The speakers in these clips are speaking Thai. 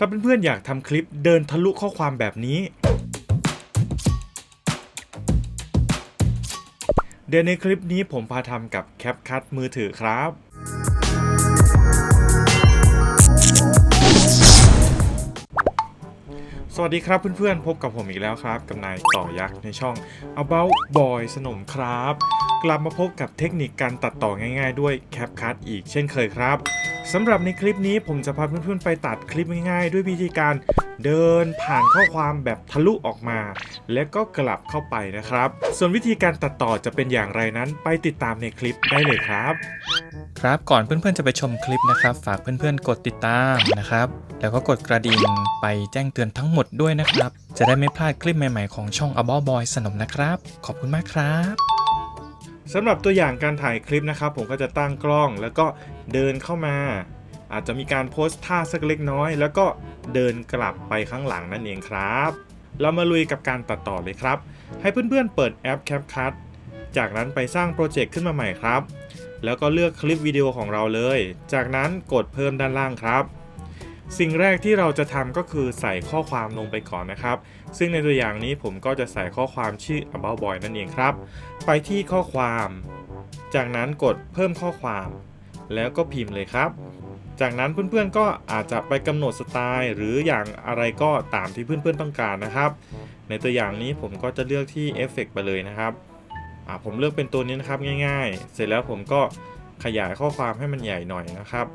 ถ้าเพื่อนๆอยากทำคลิปเดินทะลุข้อความแบบนี้เดี๋ยวในคลิปนี้ผมพาทำกับ CapCut มือถือครับสวัสดีครับเพื่อนๆพบกับผมอีกแล้วครับกับนายต่อยักษ์ในช่อง About Boy สนมครับกลับมาพบกับเทคนิคการตัดต่อง่ายๆด้วย CapCut อีกเช่นเคยครับสำหรับในคลิปนี้ผมจะพาเพื่อนๆไปตัดคลิปง่ายๆด้วยวิธีการเดินผ่านข้อความแบบทะลุออกมาแล้วก็กลับเข้าไปนะครับส่วนวิธีการตัดต่อจะเป็นอย่างไรนั้นไปติดตามในคลิปได้เลยครับก่อนเพื่อนๆจะไปชมคลิปนะครับฝากเพื่อนๆกดติดตามนะครับแล้วก็กดกระดิ่งไปแจ้งเตือนทั้งหมดด้วยนะครับจะได้ไม่พลาดคลิปใหม่ๆของช่อง About Boy สนมนะครับขอบคุณมากครับสำหรับตัวอย่างการถ่ายคลิปนะครับผมก็จะตั้งกล้องแล้วก็เดินเข้ามาอาจจะมีการโพสท่าสักเล็กน้อยแล้วก็เดินกลับไปข้างหลังนั่นเองครับเรามาลุยกับการตัดต่อเลยครับให้เพื่อนๆเปิดแอป CapCut จากนั้นไปสร้างโปรเจกต์ขึ้นมาใหม่ครับแล้วก็เลือกคลิปวิดีโอของเราเลยจากนั้นกดเพิ่มด้านล่างครับสิ่งแรกที่เราจะทำก็คือใส่ข้อความลงไปก่อนนะครับซึ่งในตัวอย่างนี้ผมก็จะใส่ข้อความชื่อ About Boy นั่นเองครับไปที่ข้อความจากนั้นกดเพิ่มข้อความแล้วก็พิมพ์เลยครับจากนั้นเพื่อนๆก็อาจจะไปกำหนดสไตล์หรืออย่างอะไรก็ตามที่เพื่อนๆต้องการนะครับในตัวอย่างนี้ผมก็จะเลือกที่เอฟเฟกต์ไปเลยนะครับผมเลือกเป็นตัวนี้นะครับง่ายๆเสร็จแล้วผมก็ขยายข้อความให้มันใหญ่หน่อยนะครับ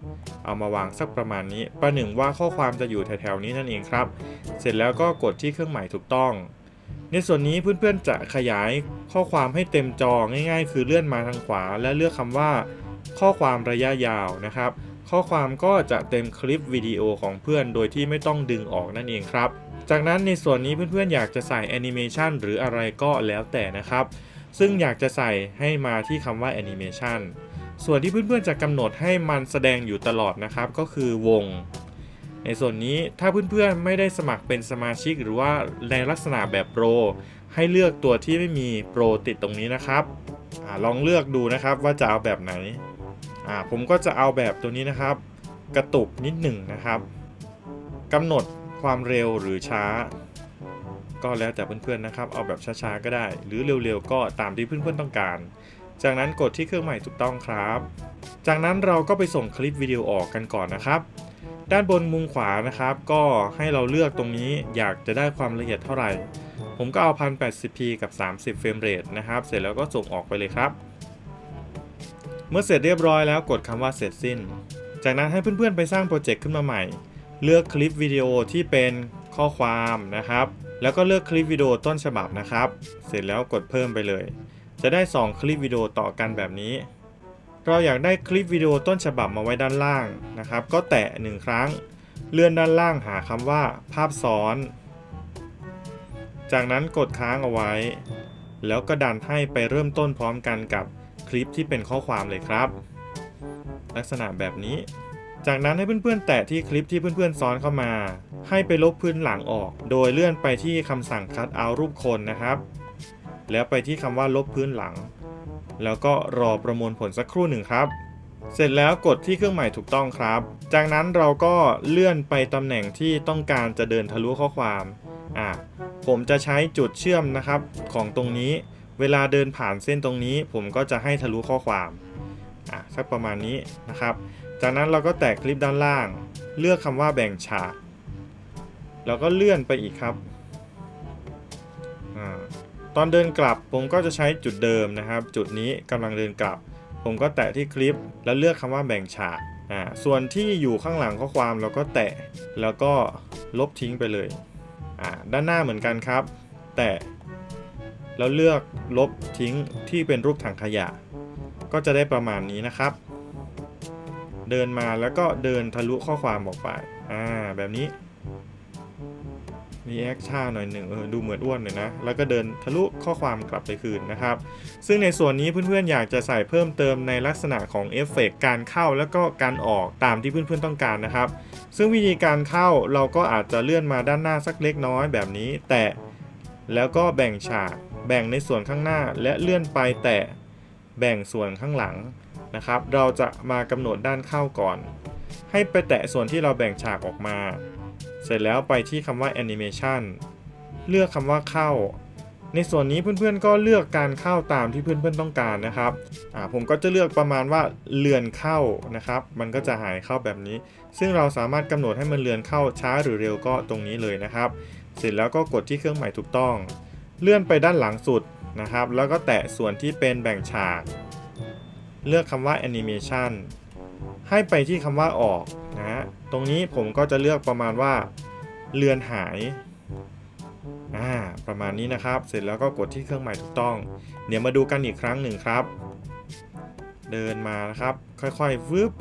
เอามาวางสักประมาณนี้ประหนึ่งว่าข้อความจะอยู่แถวๆนี้นั่นเองครับเสร็จแล้วก็กดที่เครื่องหมายถูกต้องในส่วนนี้เพื่อนๆจะขยายข้อความให้เต็มจอง่ายๆคือเลื่อนมาทางขวาและเลือกคำว่าข้อความระยะยาวนะครับข้อความก็จะเต็มคลิปวิดีโอของเพื่อนโดยที่ไม่ต้องดึงออกนั่นเองครับจากนั้นในส่วนนี้เพื่อนๆอยากจะใส่แอนิเมชันหรืออะไรก็แล้วแต่นะครับซึ่งอยากจะใส่ให้มาที่คำว่าแอนิเมชันส่วนที่เพื่อนๆจะกำหนดให้มันแสดงอยู่ตลอดนะครับก็คือวงในส่วนนี้ถ้าเพื่อนๆไม่ได้สมัครเป็นสมาชิกหรือว่าในลักษณะแบบโปรให้เลือกตัวที่ไม่มีโปรติดตรงนี้นะครับลองเลือกดูนะครับว่าจะเอาแบบไหนผมก็จะเอาแบบตัวนี้นะครับกระตุกนิดหนึ่งนะครับกำหนดความเร็วหรือช้าก็แล้วแต่เพื่อนๆนะครับเอาแบบช้าๆก็ได้หรือเร็วๆก็ตามที่เพื่อนๆต้องการจากนั้นกดที่เครื่องหมายถูกต้องครับจากนั้นเราก็ไปส่งคลิปวิดีโอออกกันก่อนนะครับด้านบนมุมขวานะครับก็ให้เราเลือกตรงนี้อยากจะได้ความละเอียดเท่าไหร่ผมก็เอา 1080p กับ30เฟรมเรทนะครับเสร็จแล้วก็ส่งออกไปเลยครับเมื่อเสร็จเรียบร้อยแล้วกดคำว่าเสร็จสิ้นจากนั้นให้เพื่อนๆไปสร้างโปรเจกต์ขึ้นมาใหม่เลือกคลิปวิดีโอที่เป็นข้อความนะครับแล้วก็เลือกคลิปวิดีโอต้นฉบับนะครับเสร็จแล้วกดเพิ่มไปเลยจะได้2คลิปวิดีโอต่อกันแบบนี้เราอยากได้คลิปวิดีโอต้นฉบับมาไว้ด้านล่างนะครับก็แตะ1ครั้งเลื่อนด้านล่างหาคำว่าภาพซ้อนจากนั้นกดค้างเอาไว้แล้วก็ดันให้ไปเริ่มต้นพร้อมกันกับคลิปที่เป็นข้อความเลยครับลักษณะแบบนี้จากนั้นให้เพื่อนๆแตะที่คลิปที่เพื่อนๆซ้อนเข้ามาให้ไปลบพื้นหลังออกโดยเลื่อนไปที่คำสั่ง Cut Out รูปคนนะครับแล้วไปที่คำว่าลบพื้นหลังแล้วก็รอประมวลผลสักครู่หนึ่งครับเสร็จแล้วกดที่เครื่องหมายถูกต้องครับจากนั้นเราก็เลื่อนไปตำแหน่งที่ต้องการจะเดินทะลุข้อความผมจะใช้จุดเชื่อมนะครับของตรงนี้เวลาเดินผ่านเส้นตรงนี้ผมก็จะให้ทะลุข้อความสักประมาณนี้นะครับจากนั้นเราก็แตะคลิปด้านล่างเลือกคำว่าแบ่งฉากแล้วก็เลื่อนไปอีกครับตอนเดินกลับผมก็จะใช้จุดเดิมนะครับจุดนี้กำลังเดินกลับผมก็แตะที่คลิปแล้วเลือกคำว่าแบ่งฉากส่วนที่อยู่ข้างหลังข้อความเราก็แตะแล้วก็ลบทิ้งไปเลยด้านหน้าเหมือนกันครับแตะแล้วเลือกลบทิ้งที่เป็นรูปถังขยะก็จะได้ประมาณนี้นะครับเดินมาแล้วก็เดินทะลุข้อความออกไปแบบนี้มีแอคชั่นหน่อยหนึ่งดูเหมือนอ้วนเลยนะแล้วก็เดินทะลุข้อความกลับไปคืนนะครับซึ่งในส่วนนี้เพื่อนๆอยากจะใส่เพิ่มเติมในลักษณะของเอฟเฟกต์การเข้าแล้วก็การออกตามที่เพื่อนๆต้องการนะครับซึ่งวิธีการเข้าเราก็อาจจะเลื่อนมาด้านหน้าสักเล็กน้อยแบบนี้แตะแล้วก็แบ่งฉากแบ่งในส่วนข้างหน้าและเลื่อนไปแตะแบ่งส่วนข้างหลังนะครับเราจะมากำหนดด้านเข้าก่อนให้ไปแตะส่วนที่เราแบ่งฉากออกมา เสร็จแล้วไปที่คำว่า Animation เลือกคำว่าเข้าในส่วนนี้เพื่อนๆก็เลือกการเข้าตามที่เพื่อนๆต้องการนะครับผมก็จะเลือกประมาณว่าเลื่อนเข้านะครับมันก็จะหายเข้าแบบนี้ซึ่งเราสามารถกำหนดให้มันเลื่อนเข้าช้าหรือเร็วก็ตรงนี้เลยนะครับเสร็จแล้วก็กดที่เครื่องหมายถูกต้องเลื่อนไปด้านหลังสุดนะครับแล้วก็แตะส่วนที่เป็นแบ่งฉากเลือกคำว่า Animation ให้ไปที่คำว่าออกนะตรงนี้ผมก็จะเลือกประมาณว่าเลือนหายประมาณนี้นะครับเสร็จแล้วก็กดที่เครื่องหมายถูกต้องเดี๋ยวมาดูกันอีกครั้งหนึ่งครับเดินมานะครับค่อยๆวืบ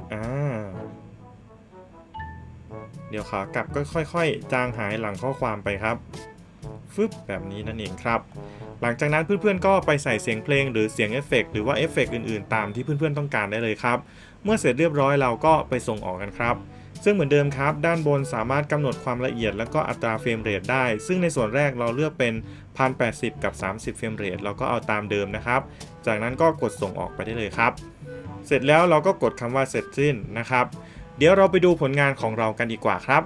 เดี๋ยวขากลับก็ค่อยๆจางหายหลังข้อความไปครับฟึบแบบนี้นั่นเองครับหลังจากนั้นเพื่อนๆก็ไปใส่เสียงเพลงหรือเสียงเอฟเฟกต์หรือว่าเอฟเฟกต์อื่นๆตามที่เพื่อนๆต้องการได้เลยครับเมื่อเสร็จเรียบร้อยเราก็ไปส่งออกกันครับซึ่งเหมือนเดิมครับด้านบนสามารถกำหนดความละเอียดแล้วก็อัตราเฟรมเรทได้ซึ่งในส่วนแรกเราเลือกเป็น 1080 กับ 30 เฟรมเรทเราก็เอาตามเดิมนะครับจากนั้นก็กดส่งออกไปได้เลยครับเสร็จแล้วเราก็กดคำว่าเสร็จสิ้นนะครับเดี๋ยวเราไปดูผลงานของเรากันดีกว่าครับ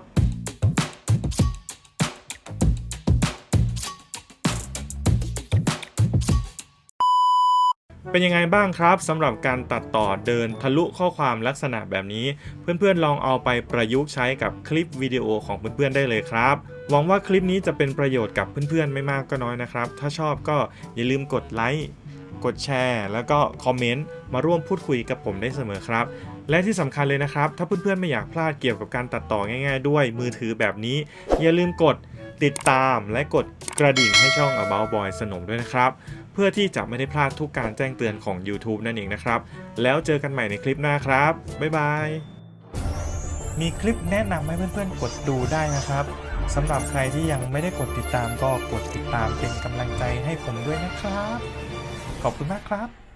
เป็นยังไงบ้างครับสำหรับการตัดต่อเดินทะลุข้อความลักษณะแบบนี้เพื่อนๆลองเอาไปประยุกต์ใช้กับคลิปวิดีโอของเพื่อนๆได้เลยครับหวังว่าคลิปนี้จะเป็นประโยชน์กับเพื่อนๆไม่มากก็น้อยนะครับถ้าชอบก็อย่าลืมกดไลค์กดแชร์แล้วก็คอมเมนต์มาร่วมพูดคุยกับผมได้เสมอครับและที่สำคัญเลยนะครับถ้าเพื่อนๆไม่อยากพลาดเกี่ยวกับการตัดต่อง่ายๆด้วยมือถือแบบนี้อย่าลืมกดติดตามและกดกระดิ่งให้ช่อง About Boy สนมด้วยนะครับเพื่อที่จะไม่ได้พลาดทุกการแจ้งเตือนของ YouTube นั่นเองนะครับแล้วเจอกันใหม่ในคลิปหน้าครับบ๊ายบายมีคลิปแนะนำให้เพื่อนๆกดดูได้นะครับสำหรับใครที่ยังไม่ได้กดติดตามก็กดติดตามเป็นกำลังใจให้ผมด้วยนะครับขอบคุณมากครับ